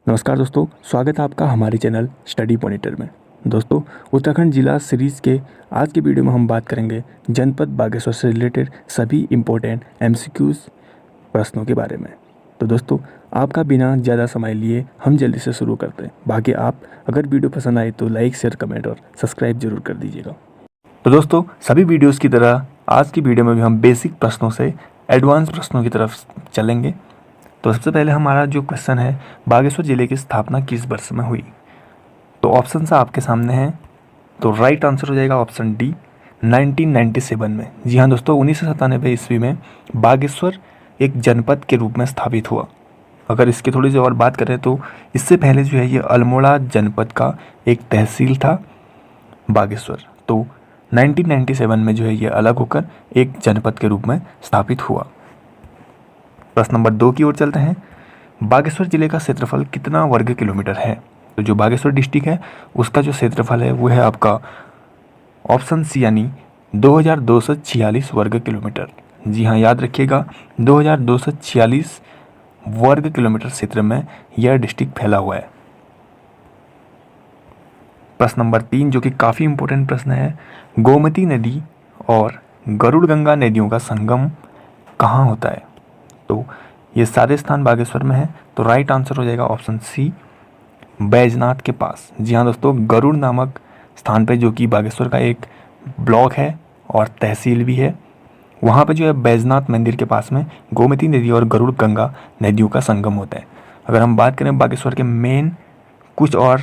नमस्कार दोस्तों, स्वागत है आपका हमारे चैनल स्टडी मॉनिटर में। दोस्तों, उत्तराखंड जिला सीरीज़ के आज के वीडियो में हम बात करेंगे जनपद बागेश्वर से रिलेटेड सभी इम्पोर्टेंट एमसीक्यूज़ प्रश्नों के बारे में। तो दोस्तों, आपका बिना ज़्यादा समय लिए हम जल्दी से शुरू करते हैं। बाकी आप अगर वीडियो पसंद आए तो लाइक, शेयर, कमेंट और सब्सक्राइब जरूर कर दीजिएगा। तो दोस्तों, सभी वीडियोज़ की तरह आज की वीडियो में भी हम बेसिक प्रश्नों से एडवांस प्रश्नों की तरफ चलेंगे। तो सबसे पहले हमारा जो क्वेश्चन है, बागेश्वर जिले की स्थापना किस वर्ष में हुई? तो ऑप्शन आपके सामने हैं। तो राइट आंसर हो जाएगा ऑप्शन डी, 1997 में। जी हाँ दोस्तों, 1997 ईस्वी में बागेश्वर एक जनपद के रूप में स्थापित हुआ। अगर इसकी थोड़ी सी और बात करें तो इससे पहले जो है ये अल्मोड़ा जनपद का एक तहसील था बागेश्वर। तो 1997 में जो है ये अलग होकर एक जनपद के रूप में स्थापित हुआ। प्रश्न नंबर 2 की ओर चलते हैं। बागेश्वर जिले का क्षेत्रफल कितना वर्ग किलोमीटर है? तो जो बागेश्वर डिस्ट्रिक्ट है उसका जो क्षेत्रफल है वो है आपका ऑप्शन सी, यानी 2246 वर्ग किलोमीटर। जी हाँ, याद रखिएगा, 2246 वर्ग किलोमीटर क्षेत्र में यह डिस्ट्रिक्ट फैला हुआ है। प्रश्न नंबर 3 जो कि काफ़ी इंपॉर्टेंट प्रश्न है, गोमती नदी और गरुड़ गंगा नदियों का संगम कहाँ होता है? तो ये सारे स्थान बागेश्वर में है। तो राइट आंसर हो जाएगा ऑप्शन सी, बैजनाथ के पास। जी हाँ दोस्तों, गरुड़ नामक स्थान पे जो कि बागेश्वर का एक ब्लॉक है और तहसील भी है, वहाँ पे जो है बैजनाथ मंदिर के पास में गोमती नदी और गरुड़ गंगा नदियों का संगम होता है। अगर हम बात करें बागेश्वर के मेन कुछ और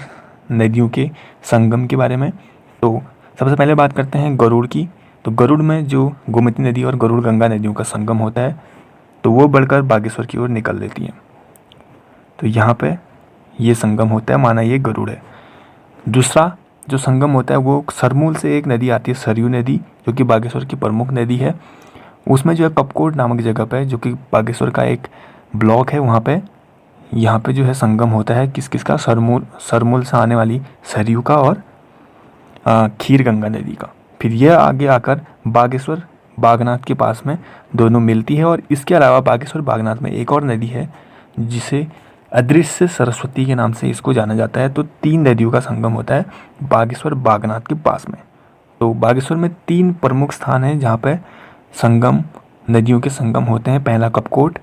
नदियों के संगम के बारे में, तो सबसे पहले बात करते हैं गरुड़ की। तो गरुड़ में जो गोमती नदी और गरुड़ गंगा नदियों का संगम होता है तो वो बढ़कर बागेश्वर की ओर निकल लेती हैं। तो यहाँ पे ये संगम होता है, माना ये गरुड़ है। दूसरा जो संगम होता है वो सरमूल से एक नदी आती है, सरयू नदी, जो कि बागेश्वर की प्रमुख नदी है। उसमें जो है कपकोट नामक जगह पे, जो कि बागेश्वर का एक ब्लॉक है, वहाँ पे यहाँ पे जो है संगम होता है किस किस का, सरमूल से आने वाली सरयू का और खीर गंगा नदी का। फिर यह आगे आकर बागेश्वर बागनाथ के पास में दोनों मिलती है। और इसके अलावा बागेश्वर बागनाथ में एक और नदी है जिसे अदृश्य सरस्वती के नाम से इसको जाना जाता है। तो 3 नदियों का संगम होता है बागेश्वर बागनाथ के पास में। तो बागेश्वर में 3 प्रमुख स्थान हैं जहाँ पे संगम, नदियों के संगम होते हैं। पहला कपकोट,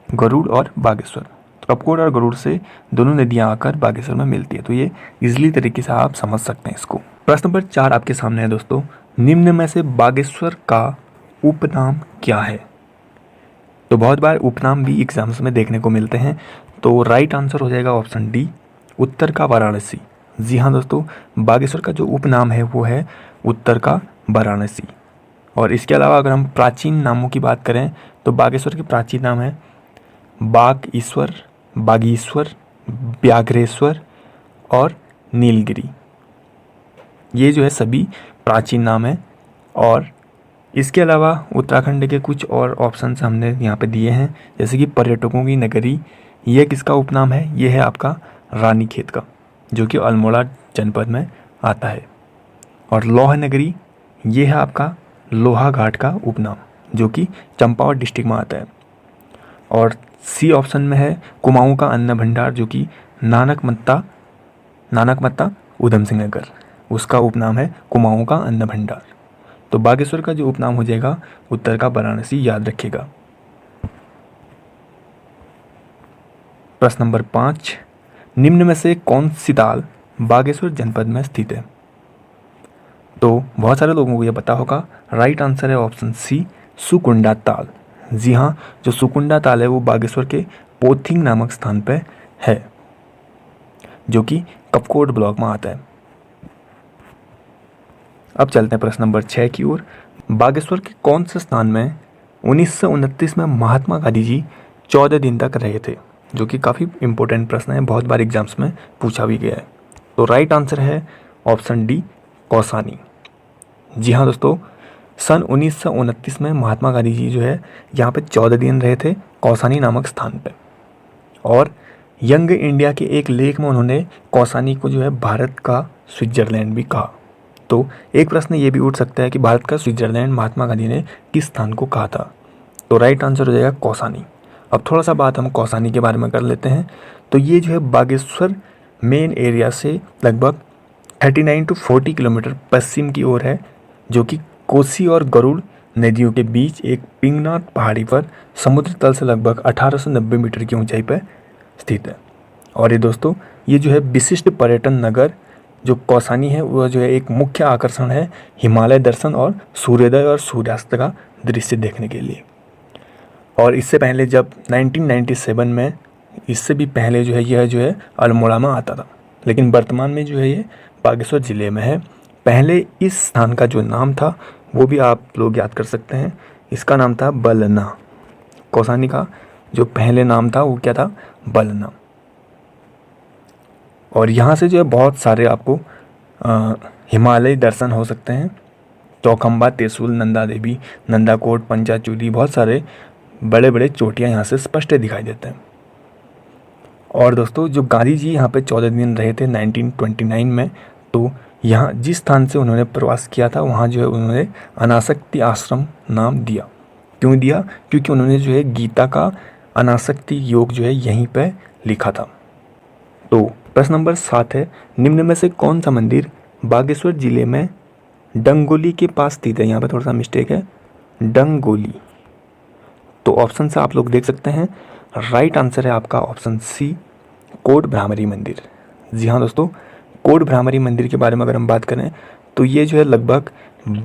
गरुड़ और बागेश्वर। तो कपकोट और गरुड़ से दोनों नदियाँ आकर बागेश्वर में मिलती है। तो ये इजीली तरीके से आप समझ सकते हैं इसको। प्रश्न नंबर 4 आपके सामने है दोस्तों, निम्न में से बागेश्वर का उपनाम क्या है? तो बहुत बार उपनाम भी एग्जाम्स में देखने को मिलते हैं। तो राइट आंसर हो जाएगा ऑप्शन डी, उत्तर का वाराणसी। जी हाँ दोस्तों, बागेश्वर का जो उपनाम है वो है उत्तर का वाराणसी। और इसके अलावा अगर हम प्राचीन नामों की बात करें तो बागेश्वर के प्राचीन नाम है बागईश्वर, बागीश्वर, व्याघ्रेश्वर और नीलगिरी। ये जो है सभी प्राचीन नाम है। और इसके अलावा उत्तराखंड के कुछ और ऑप्शंस हमने यहाँ पे दिए हैं, जैसे कि पर्यटकों की नगरी, ये किसका उपनाम है? ये है आपका रानीखेत का, जो कि अल्मोड़ा जनपद में आता है। और लोहा नगरी, ये है आपका लोहा घाट का उपनाम, जो कि चंपावत डिस्ट्रिक्ट में आता है। और सी ऑप्शन में है कुमाऊं का अन्न भंडार, जो कि नानक मत्ता उधम सिंह नगर, उसका उपनाम है कुमाऊं का अन्न भंडार। तो बागेश्वर का जो उपनाम हो जाएगा उत्तर का वाराणसी, याद रखिएगा। प्रश्न नंबर 5, निम्न में से कौन सी ताल बागेश्वर जनपद में स्थित है? तो बहुत सारे लोगों को यह पता होगा, राइट आंसर है ऑप्शन सी, सुकुंडा ताल। जी हाँ, जो सुकुंडा ताल है वो बागेश्वर के पोथिंग नामक स्थान पर है, जो कि कपकोट ब्लॉक में आता है। अब चलते हैं प्रश्न नंबर 6 की ओर। बागेश्वर के कौन से स्थान में 1929 में महात्मा गांधी जी 14 दिन तक रहे थे? जो कि काफ़ी इंपॉर्टेंट प्रश्न है, बहुत बार एग्जाम्स में पूछा भी गया है। तो राइट आंसर है ऑप्शन डी, कौसानी। जी हाँ दोस्तों, सन 1929 में महात्मा गांधी जी जो है यहाँ पे 14 दिन रहे थे कौसानी नामक स्थान पे। और यंग इंडिया के एक लेख में उन्होंने कौसानी को जो है भारत का स्विट्जरलैंड भी कहा। तो एक प्रश्न ये भी उठ सकता है कि भारत का स्विट्जरलैंड महात्मा गांधी ने किस स्थान को कहा था? तो राइट आंसर हो जाएगा कौसानी। अब थोड़ा सा बात हम कौसानी के बारे में कर लेते हैं। तो ये जो है बागेश्वर मेन एरिया से लगभग 39 to 40 किलोमीटर पश्चिम की ओर है, जो कि कोसी और गरुड़ नदियों के बीच एक पिंगनाथ पहाड़ी पर समुद्र तल से लगभग 1890 मीटर की ऊंचाई पर स्थित है। और ये दोस्तों, ये जो है विशिष्ट पर्यटन नगर जो कौसानी है, वह जो है एक मुख्य आकर्षण है हिमालय दर्शन और सूर्योदय और सूर्यास्त का दृश्य देखने के लिए। और इससे पहले जब 1997 में, इससे भी पहले जो है यह जो है अल्मोड़ा में आता था, लेकिन वर्तमान में जो है ये बागेश्वर ज़िले में है। पहले इस स्थान का जो नाम था वो भी आप लोग याद कर सकते हैं, इसका नाम था बलना। कौसानी का जो पहले नाम था वो क्या था, बलना। और यहाँ से जो है बहुत सारे आपको हिमालय दर्शन हो सकते हैं। चौखंबा, त्रिशूल, नंदा देवी, नंदाकोट, पंचाचूली, बहुत सारे बड़े बड़े चोटियाँ यहाँ से स्पष्ट दिखाई देते हैं। और दोस्तों, जो गांधी जी यहाँ पे 14 दिन रहे थे 1929 में, तो यहाँ जिस स्थान से उन्होंने प्रवास किया था वहाँ जो है उन्होंने अनासक्ति आश्रम नाम दिया। क्यों दिया? क्योंकि उन्होंने जो है गीता का अनासक्ति योग जो है यहीं पे लिखा था। तो प्रश्न नंबर 7 है, निम्न में से कौन सा मंदिर बागेश्वर जिले में डंगोली के पास स्थित है? यहाँ पे थोड़ा सा मिस्टेक है, डंगोली। तो ऑप्शन से आप लोग देख सकते हैं, राइट आंसर है आपका ऑप्शन सी, कोट भ्रामरी मंदिर। जी हाँ दोस्तों, कोट भ्रामरी मंदिर के बारे में अगर हम बात करें तो ये जो है लगभग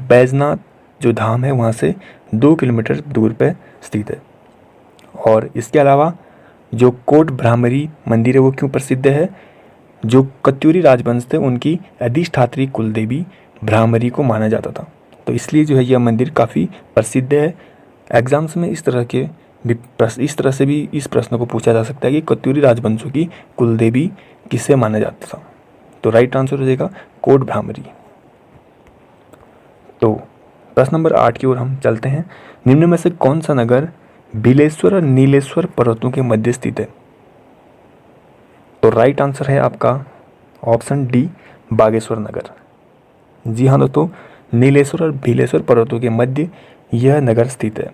बैजनाथ जो धाम है वहाँ से 2 किलोमीटर दूर पे स्थित है। और इसके अलावा जो कोट भ्रामरी मंदिर है वो क्यों प्रसिद्ध है? जो कत्यूरी राजवंश थे उनकी अधिष्ठात्री कुलदेवी भ्रामरी को माना जाता था, तो इसलिए जो है यह मंदिर काफ़ी प्रसिद्ध है। एग्जाम्स में इस तरह से भी इस प्रश्न को पूछा जा सकता है कि कत्यूरी राजवंशों की कुलदेवी किसे माना जाता था? तो राइट आंसर हो जाएगा कोट भ्रामरी। तो प्रश्न नंबर 8 की ओर हम चलते हैं, निम्न में से कौन सा नगर बिलेश्वर और नीलेश्वर पर्वतों के मध्य स्थित है? तो राइट आंसर है आपका ऑप्शन डी, बागेश्वर नगर। जी हाँ दोस्तों, नीलेश्वर और भीलेश्वर पर्वतों के मध्य यह नगर स्थित है।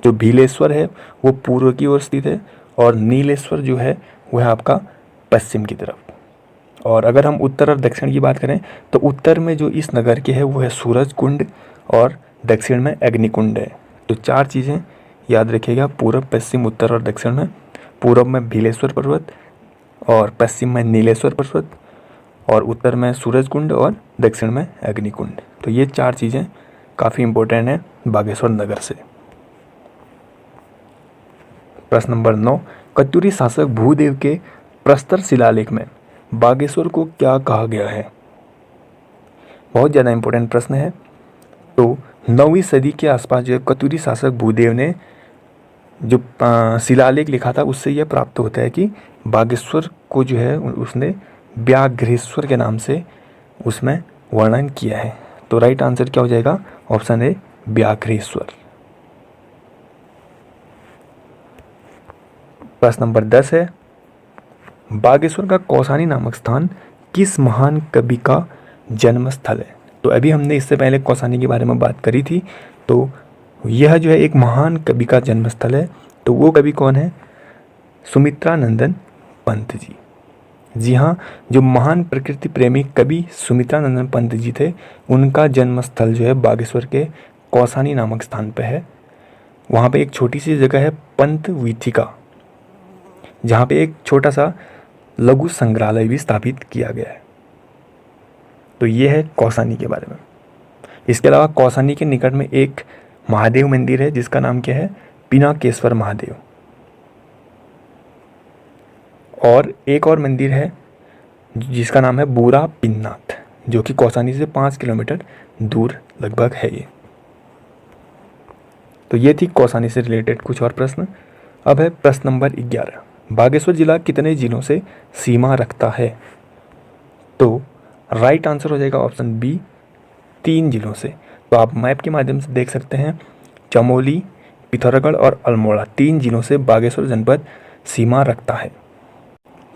जो भीलेश्वर है वो पूर्व की ओर स्थित है और नीलेश्वर जो है वह आपका पश्चिम की तरफ। और अगर हम उत्तर और दक्षिण की बात करें तो उत्तर में जो इस नगर के है वो है सूरज कुंड और दक्षिण में अग्निकुंड है। तो 4 चीज़ें याद रखिएगा, पूर्व, पश्चिम, उत्तर और दक्षिण में। पूर्व में भीलेश्वर पर्वत और पश्चिम में नीलेश्वर पर्वत और उत्तर में सूरज कुंड और दक्षिण में अग्निकुंड। तो ये 4 चीज़ें काफ़ी इंपॉर्टेंट है बागेश्वर नगर से। प्रश्न नंबर 9, कत्यूरी शासक भूदेव के प्रस्तर शिलालेख में बागेश्वर को क्या कहा गया है? बहुत ज़्यादा इंपॉर्टेंट प्रश्न है। तो 9वीं सदी के आसपास जो कत्यूरी शासक भूदेव ने जो शिलालेख लिखा था उससे यह प्राप्त होता है कि बागेश्वर को जो है उसने व्याघ्रेश्वर के नाम से उसमें वर्णन किया है। तो राइट आंसर क्या हो जाएगा? Option A, Vyaghreshwar. प्रश्न नंबर 10 है, बागेश्वर का कौसानी नामक स्थान किस महान कवि का जन्म स्थल है? तो अभी हमने इससे पहले कौसानी के बारे में बात करी थी। तो यह जो है एक महान कवि का जन्म स्थल है। तो वो कवि कौन है? सुमित्रानंदन पंत जी। जी हाँ, जो महान प्रकृति प्रेमी कवि सुमित्रानंदन पंत जी थे, उनका जन्म स्थल जो है बागेश्वर के कौसानी नामक स्थान पर है। वहाँ पे एक छोटी सी जगह है पंत वीथिका, जहाँ पे एक छोटा सा लघु संग्रहालय भी स्थापित किया गया है। तो ये है कौसानी के बारे में। इसके अलावा कौसानी के निकट में एक महादेव मंदिर है जिसका नाम क्या है? पिनाकेश्वर महादेव। और एक और मंदिर है जिसका नाम है बूरा पिन्नाथ, जो कि कौसानी से 5 किलोमीटर दूर लगभग है ये। तो ये थी कौसानी से रिलेटेड कुछ और प्रश्न। अब है प्रश्न नंबर 11, बागेश्वर जिला कितने जिलों से सीमा रखता है? तो राइट आंसर हो जाएगा ऑप्शन बी, 3 जिलों से। तो आप मैप के माध्यम से देख सकते हैं, चमोली, पिथौरागढ़ और अल्मोड़ा 3 जिलों से बागेश्वर जनपद सीमा रखता है।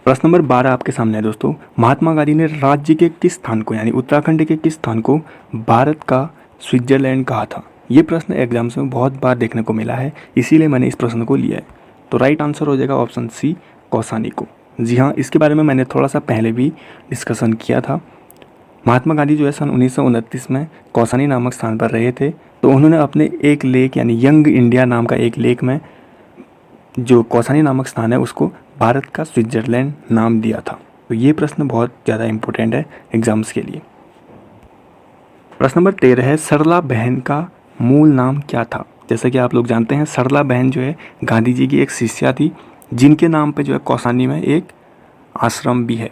प्रश्न नंबर 12 आपके सामने है दोस्तों, महात्मा गांधी ने राज्य के किस स्थान को यानी उत्तराखंड के किस स्थान को भारत का स्विट्जरलैंड कहा था? ये प्रश्न एग्जाम्स में बहुत बार देखने को मिला है, इसीलिए मैंने इस प्रश्न को लिया है। तो राइट आंसर हो जाएगा ऑप्शन सी, कौसानी को। जी हाँ, इसके बारे में मैंने थोड़ा सा पहले भी डिस्कशन किया था। महात्मा गांधी जो है सन 1929 में कौसानी नामक स्थान पर रहे थे, तो उन्होंने अपने एक लेख यानी यंग इंडिया नाम का एक लेख में जो कौसानी नामक स्थान है उसको भारत का स्विट्ज़रलैंड नाम दिया था। तो ये प्रश्न बहुत ज़्यादा इम्पोर्टेंट है एग्जाम्स के लिए। प्रश्न नंबर 13 है, सरला बहन का मूल नाम क्या था? जैसा कि आप लोग जानते हैं, सरला बहन जो है गांधी जी की एक शिष्या थी, जिनके नाम पे जो है कौसानी में एक आश्रम भी है।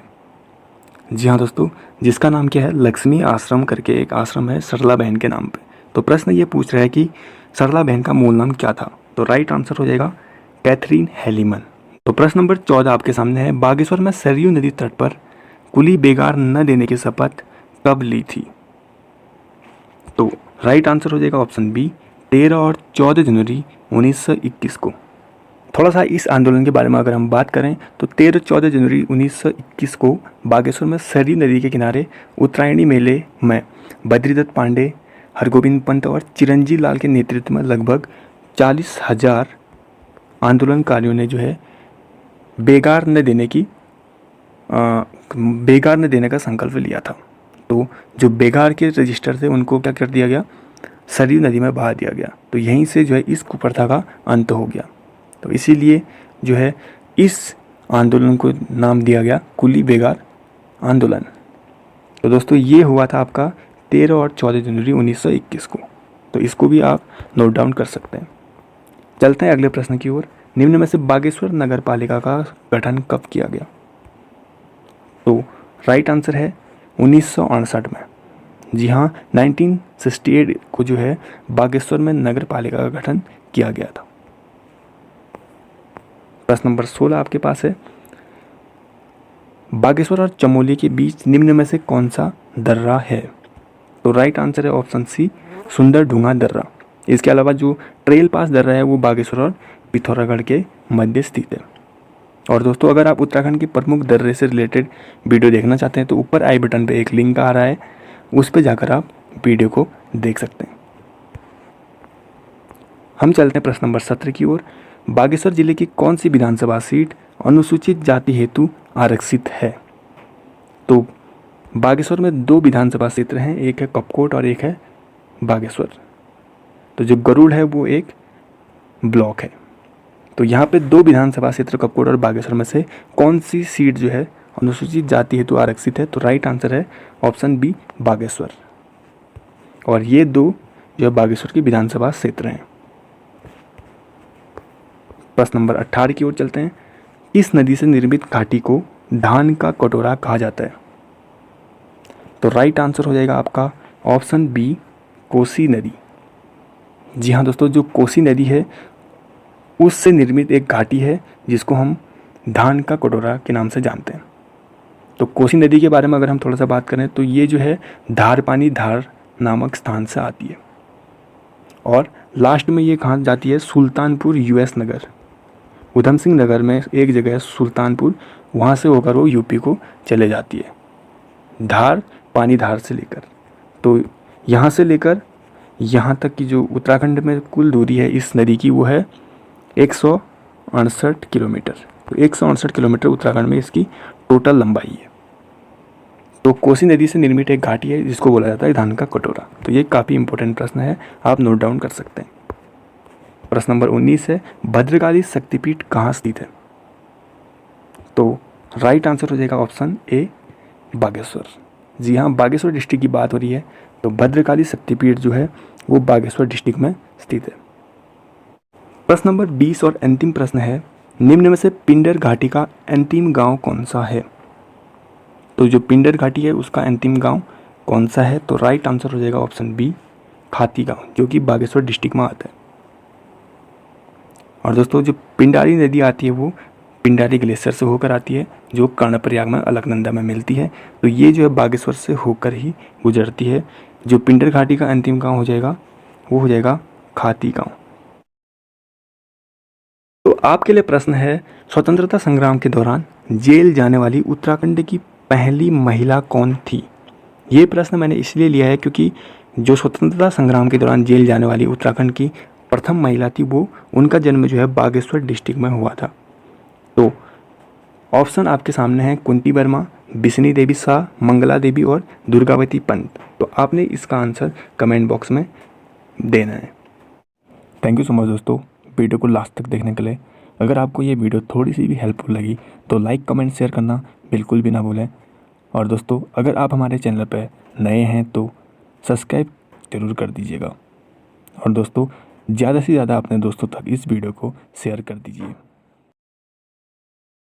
जी हाँ दोस्तों, जिसका नाम क्या है, लक्ष्मी आश्रम करके एक आश्रम है सरला बहन के नाम पे। तो प्रश्न ये पूछ रहा है कि सरला बहन का मूल नाम क्या था? तो राइट आंसर हो जाएगा कैथरीन हेलीमन। तो प्रश्न नंबर 14 आपके सामने है, बागेश्वर में सरयू नदी तट पर कुली बेगार न देने की शपथ कब ली थी? तो राइट आंसर हो जाएगा ऑप्शन बी, 13 और 14 जनवरी 1921 को। थोड़ा सा इस आंदोलन के बारे में अगर हम बात करें तो 13-14 जनवरी 1921 को बागेश्वर में सरयू नदी के किनारे उत्तरायणी मेले में बद्रीदत्त पांडे, हरगोविंद पंत और चिरंजीव लाल के नेतृत्व में लगभग 40,000 आंदोलनकारियों ने जो है बेगार न देने का संकल्प लिया था। तो जो बेगार के रजिस्टर थे उनको क्या कर दिया गया, सरयू नदी में बहा दिया गया। तो यहीं से जो है इस कुप्रथा का अंत हो गया। तो इसीलिए जो है इस आंदोलन को नाम दिया गया कुली बेगार आंदोलन। तो दोस्तों ये हुआ था आपका 13 और 14 जनवरी 1921 को। तो इसको भी आप नोट डाउन कर सकते हैं। चलते हैं अगले प्रश्न की ओर। निम्न में से बागेश्वर नगर पालिका का गठन कब किया गया? तो राइट आंसर है 1968 में। जी हाँ, 1968 को जो है बागेश्वर में नगर पालिका का गठन किया गया था। प्रश्न नंबर 16 आपके पास है, बागेश्वर और चमोली के बीच निम्न में से कौन सा दर्रा है? तो राइट आंसर है ऑप्शन सी, सुंदर ढूंगा दर्रा। इसके अलावा जो ट्रेल पास दर्रा है वो बागेश्वर और पिथौरागढ़ के मध्य स्थित है। और दोस्तों अगर आप उत्तराखंड के प्रमुख दर्रे से रिलेटेड वीडियो देखना चाहते हैं तो ऊपर आई बटन पे एक लिंक आ रहा है, उस पर जाकर आप वीडियो को देख सकते हैं। हम चलते हैं प्रश्न नंबर 17 की ओर। बागेश्वर जिले की कौन सी विधानसभा सीट अनुसूचित जाति हेतु आरक्षित है? तो बागेश्वर में 2 विधानसभा क्षेत्र हैं, एक है कपकोट और एक है बागेश्वर। तो जो गरुड़ है वो एक ब्लॉक है। तो यहाँ पे 2 विधानसभा क्षेत्र कपकोट और बागेश्वर में से कौन सी सीट जो है अनुसूचित जाति हेतु आरक्षित है? तो राइट आंसर है ऑप्शन बी, बागेश्वर। और ये 2 जो है बागेश्वर की विधानसभा क्षेत्र हैं। प्रश्न नंबर 18 की ओर चलते हैं। इस नदी से निर्मित घाटी को धान का कटोरा कहा जाता है। तो राइट आंसर हो जाएगा आपका ऑप्शन बी, कोसी नदी। जी हाँ दोस्तों, जो कोसी नदी है उससे निर्मित एक घाटी है जिसको हम धान का कटोरा के नाम से जानते हैं। तो कोसी नदी के बारे में अगर हम थोड़ा सा बात करें तो ये जो है धारपानी धार नामक स्थान से आती है और लास्ट में ये कहाँ जाती है, सुल्तानपुर यूएस नगर, उधम सिंह नगर में एक जगह है सुल्तानपुर, वहाँ से होकर वो यूपी को चले जाती है धार पानी धार से लेकर। तो यहाँ से लेकर यहाँ तक की जो उत्तराखंड में कुल दूरी है इस नदी की वो है 168 किलोमीटर। तो 168 किलोमीटर उत्तराखंड में इसकी टोटल लंबाई है। तो कोसी नदी से निर्मित एक घाटी है जिसको बोला जाता है धान का कटोरा। तो ये काफ़ी इंपॉर्टेंट प्रश्न है, आप नोट डाउन कर सकते हैं। प्रश्न नंबर 19 है, भद्रकाली शक्तिपीठ कहाँ स्थित है? तो राइट आंसर हो जाएगा ऑप्शन ए, बागेश्वर। जी हाँ, बागेश्वर डिस्ट्रिक्ट की बात हो रही है तो भद्रकाली शक्तिपीठ जो है वो बागेश्वर डिस्ट्रिक्ट में स्थित है। प्रश्न नंबर 20 और अंतिम प्रश्न है, निम्न में से पिंडर घाटी का अंतिम गांव कौन सा है? तो जो पिंडर घाटी है उसका अंतिम गांव कौन सा है? तो राइट आंसर हो जाएगा ऑप्शन बी, खाती गांव, जो कि बागेश्वर डिस्ट्रिक्ट में आता है। और दोस्तों जो पिंडारी नदी आती है वो पिंडारी ग्लेशियर से होकर आती है जो कर्णप्रयाग में अलकनंदा में मिलती है। तो ये जो है बागेश्वर से होकर ही गुजरती है। जो पिंडर घाटी का अंतिम गांव हो जाएगा वो हो जाएगा खाती गांव। तो आपके लिए प्रश्न है, स्वतंत्रता संग्राम के दौरान जेल जाने वाली उत्तराखंड की पहली महिला कौन थी? ये प्रश्न मैंने इसलिए लिया है क्योंकि जो स्वतंत्रता संग्राम के दौरान जेल जाने वाली उत्तराखंड की प्रथम महिला थी वो उनका जन्म जो है बागेश्वर डिस्ट्रिक्ट में हुआ था। तो ऑप्शन आपके सामने हैं कुंती वर्मा, बिस्नी देवी शाह, मंगला देवी और दुर्गावती पंत। तो आपने इसका आंसर कमेंट बॉक्स में देना है। थैंक यू सो मच दोस्तों वीडियो को लास्ट तक देखने के लिए। अगर आपको ये वीडियो थोड़ी सी भी हेल्पफुल लगी तो लाइक कमेंट शेयर करना बिल्कुल भी ना भूलें। और दोस्तों अगर आप हमारे चैनल पर नए हैं तो सब्सक्राइब ज़रूर कर दीजिएगा। और दोस्तों ज़्यादा से ज़्यादा अपने दोस्तों तक इस वीडियो को शेयर कर दीजिए।